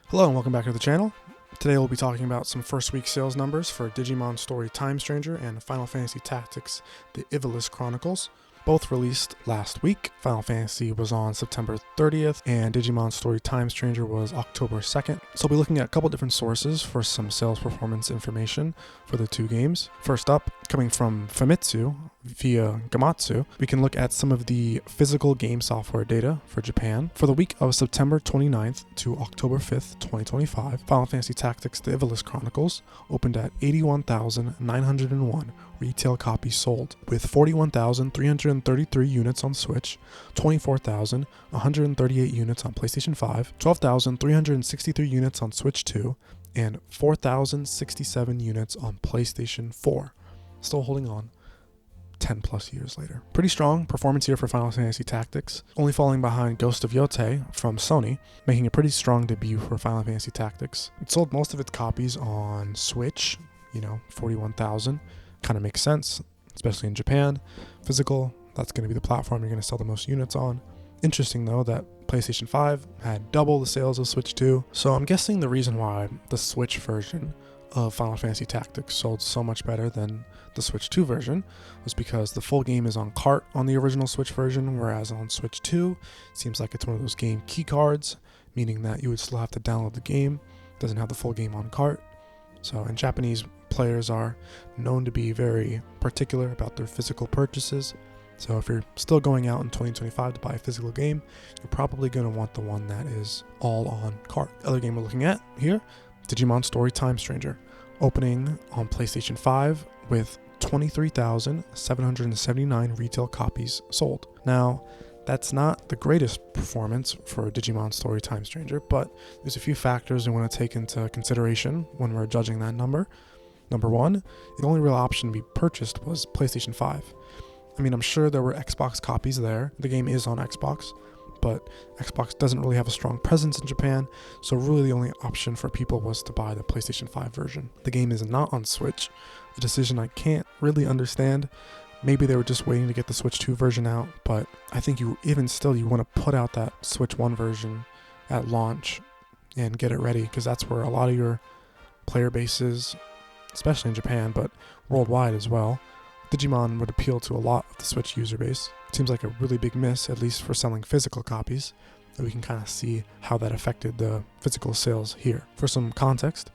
Hello and welcome back to the channel. Today we'll be talking about some first week sales numbers for Digimon Story Time Stranger and Final Fantasy Tactics, the Ivalice Chronicles. Both released last week. Final Fantasy was on September 30th and Digimon Story Time Stranger was October 2nd. So we'll be looking at a couple different sources for some sales performance information for the two games. First up, coming from Famitsu via Gamatsu, we can look at some of the physical game software data for Japan. For the week of September 29th to October 5th, 2025, Final Fantasy Tactics The Ivalice Chronicles opened at 81,901 retail copies sold, with 41,333 units on Switch, 24,138 units on PlayStation 5, 12,363 units on Switch 2, and 4,067 units on PlayStation 4. Still holding on 10 plus years later. Pretty strong performance here for Final Fantasy Tactics, only falling behind Ghost of Yotei from Sony, making a pretty strong debut for Final Fantasy Tactics. It sold most of its copies on Switch, 41,000. Kind of makes sense, especially in Japan. Physical, that's going to be the platform you're going to sell the most units on. Interesting though that PlayStation 5 had double the sales of Switch 2, so I'm guessing the reason why the Switch version of Final Fantasy Tactics sold so much better than the Switch 2 version was because the full game is on cart on the original Switch version, whereas on Switch 2, it seems like it's one of those game key cards, meaning that you would still have to download the game. It doesn't have the full game on cart. So, and Japanese players are known to be very particular about their physical purchases. So if you're still going out in 2025 to buy a physical game, you're probably going to want the one that is all on cart. The other game we're looking at here, Digimon Story Time Stranger, opening on PlayStation 5 with 23,779 retail copies sold. Now, that's not the greatest performance for Digimon Story Time Stranger, but there's a few factors we want to take into consideration when we're judging that number. Number one, the only real option to be purchased was PlayStation 5. I mean, I'm sure there were Xbox copies there. The game is on Xbox, but Xbox doesn't really have a strong presence in Japan, so really the only option for people was to buy the PlayStation 5 version. The game is not on Switch, a decision I can't really understand. Maybe they were just waiting to get the Switch 2 version out, but I think you want to put out that Switch 1 version at launch and get it ready, because that's where a lot of your player base is, especially in Japan, but worldwide as well. Digimon would appeal to a lot of the Switch user base. Seems like a really big miss, at least for selling physical copies, that we can kind of see how that affected the physical sales here. For some context,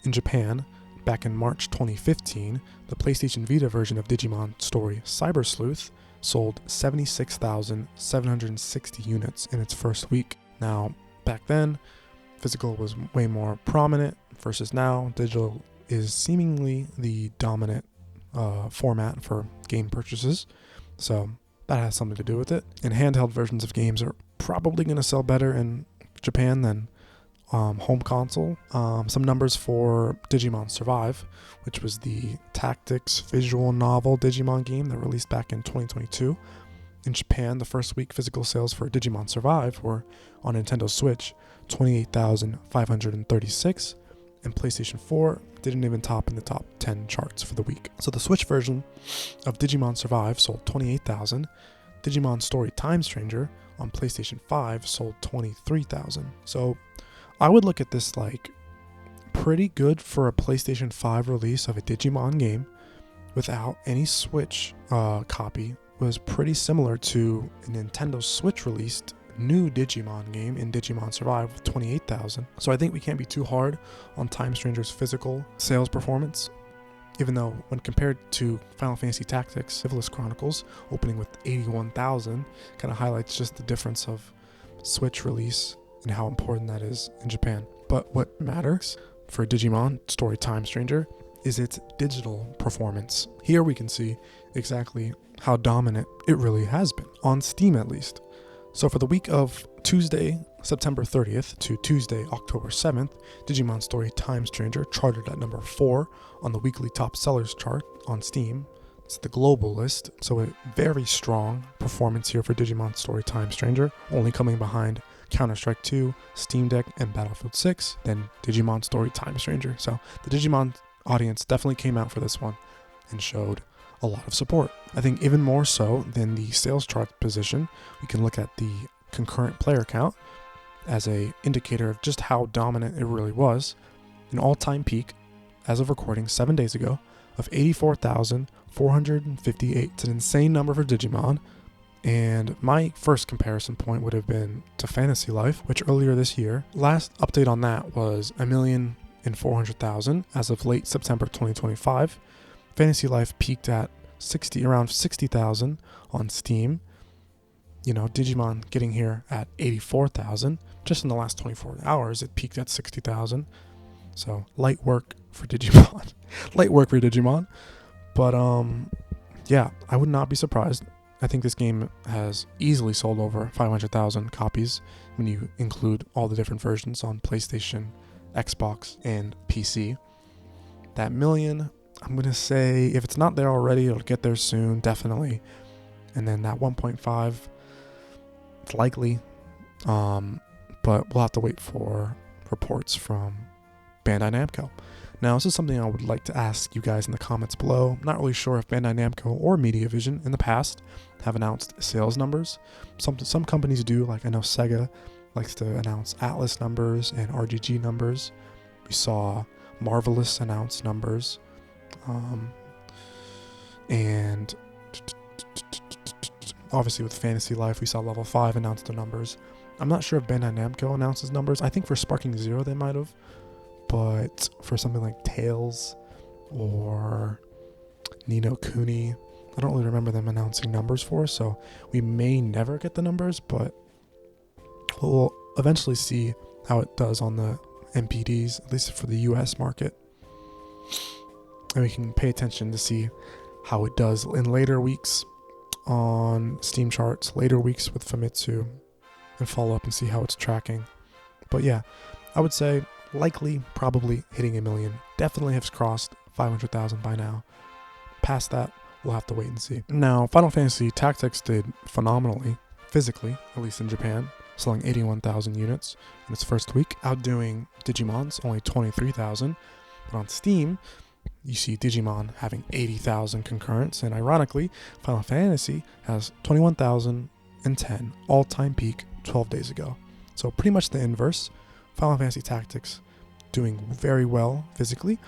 in Japan, back in March 2015, the PlayStation Vita version of Digimon Story Cyber Sleuth sold 76,760 units in its first week. Now, back then, physical was way more prominent versus now, digital is seemingly the dominant format for game purchases. So that has something to do with it. And handheld versions of games are probably going to sell better in Japan than home console. Some numbers for Digimon Survive, which was the tactics visual novel Digimon game that released back in 2022. In Japan, the first week physical sales for Digimon Survive were on Nintendo Switch 28,536, and PlayStation 4 didn't even top in the top 10 charts for the week. So the Switch version of Digimon Survive sold 28,000. Digimon Story Time Stranger on PlayStation 5 sold 23,000. So I would look at this like pretty good for a PlayStation 5 release of a Digimon game without any Switch copy. Was pretty similar to a Nintendo Switch released new Digimon game in Digimon Survive with 28,000. So I think we can't be too hard on Time Stranger's physical sales performance, even though when compared to Final Fantasy Tactics Ivalice Chronicles opening with 81,000 kind of highlights just the difference of Switch release and how important that is in Japan. But what matters for Digimon Story Time Stranger is its digital performance. Here we can see exactly how dominant it really has been, on Steam at least. So for the week of Tuesday, September 30th to Tuesday, October 7th, Digimon Story Time Stranger charted at number 4 on the weekly top sellers chart on Steam. It's the global list, so a very strong performance here for Digimon Story Time Stranger, only coming behind Counter-Strike 2, Steam Deck, and Battlefield 6, then Digimon Story Time Stranger. So the Digimon audience definitely came out for this one and showed a lot of support. I think even more so than the sales chart position, we can look at the concurrent player count. as a indicator of just how dominant it really was. An all-time peak, as of recording 7 days ago, of 84,458. It's an insane number for Digimon. And my first comparison point would have been to Fantasy Life, which earlier this year, last update on that was 1,400,000 as of late September 2025. Fantasy Life peaked at around 60,000 on Steam. You know, Digimon getting here at 84,000. Just in the last 24 hours, it peaked at 60,000. So light work for Digimon. Light work for Digimon. But yeah, I would not be surprised. I think this game has easily sold over 500,000 copies when you include all the different versions on PlayStation, Xbox, and PC. That million, I'm going to say, if it's not there already, it'll get there soon, definitely. And then that 1.5, it's likely. But we'll have to wait for reports from Bandai Namco. Now, this is something I would like to ask you guys in the comments below. I'm not really sure if Bandai Namco or Mediavision in the past have announced sales numbers. Some companies do, like I know Sega likes to announce Atlas numbers and RGG numbers. We saw Marvelous announce numbers. And obviously with Fantasy Life, we saw Level 5 announce the numbers. I'm not sure if Bandai Namco announces numbers. I think for Sparking Zero they might have. But for something like Tails or Ni no Kuni, I don't really remember them announcing numbers for, so we may never get the numbers, but we'll eventually see how it does on the MPDs, at least for the US market. And we can pay attention to see how it does in later weeks on Steam charts, later weeks with Famitsu, and follow up and see how it's tracking. But yeah, I would say likely, probably hitting 1 million. Definitely has crossed 500,000 by now. Past that, we'll have to wait and see. Now, Final Fantasy Tactics did phenomenally, physically, at least in Japan, selling 81,000 units in its first week, outdoing Digimon's only 23,000. But on Steam, you see Digimon having 80,000 concurrents, and ironically, Final Fantasy has 21,010 all-time peak 12 days ago. So pretty much the inverse. Final Fantasy Tactics doing very well physically,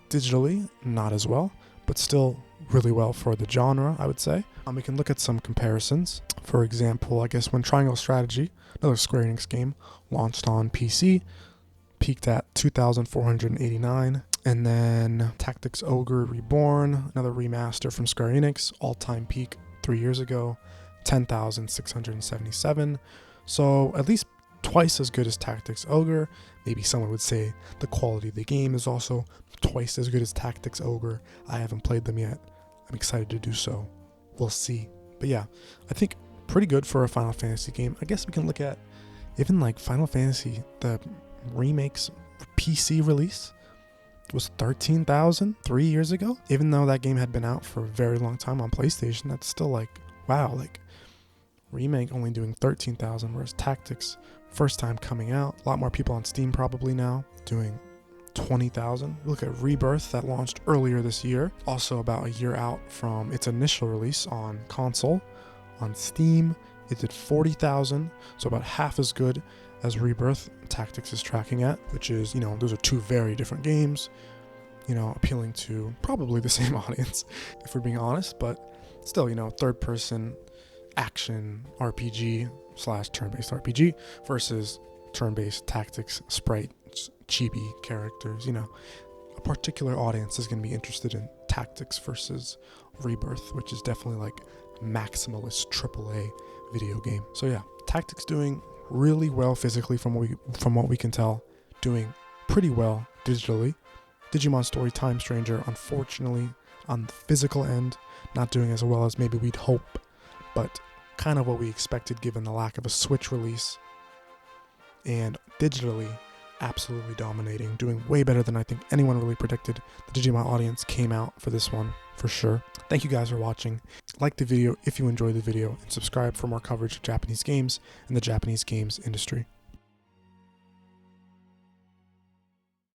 digitally not as well, but still really well for the genre, I would say. We can look at some comparisons. For example, I guess when Triangle Strategy, another Square Enix game, launched on PC, peaked at 2,489, and then Tactics Ogre Reborn, another remaster from Square Enix, all-time peak 3 years ago, 10,677. So at least twice as good as Tactics Ogre. Maybe someone would say the quality of the game is also twice as good as Tactics Ogre. I haven't played them yet. I'm excited to do so. We'll see. But yeah, I think pretty good for a Final Fantasy game. I guess we can look at even like Final Fantasy, the remake's PC release was 13,000 3 years ago. Even though that game had been out for a very long time on PlayStation, that's still like, wow, like remake only doing 13,000, whereas Tactics, first time coming out, a lot more people on Steam probably now, doing 20,000. Look at Rebirth that launched earlier this year, also about a year out from its initial release on console. On Steam, it did 40,000, so about half as good as Rebirth Tactics is tracking at, which is, you know, those are two very different games, you know, appealing to probably the same audience, if we're being honest, but still, you know, third person action RPG / turn-based RPG versus turn-based tactics, sprite, chibi characters. You know, a particular audience is going to be interested in Tactics versus Rebirth, which is definitely like maximalist AAA video game. So yeah, Tactics doing really well physically from what we can tell, doing pretty well digitally. Digimon Story Time Stranger, unfortunately, on the physical end, not doing as well as maybe we'd hope, but kind of what we expected given the lack of a Switch release. And digitally, absolutely dominating, doing way better than I think anyone really predicted. The Digimon audience came out for this one, for sure. Thank you guys for watching. Like the video if you enjoyed the video, and subscribe for more coverage of Japanese games and the Japanese games industry.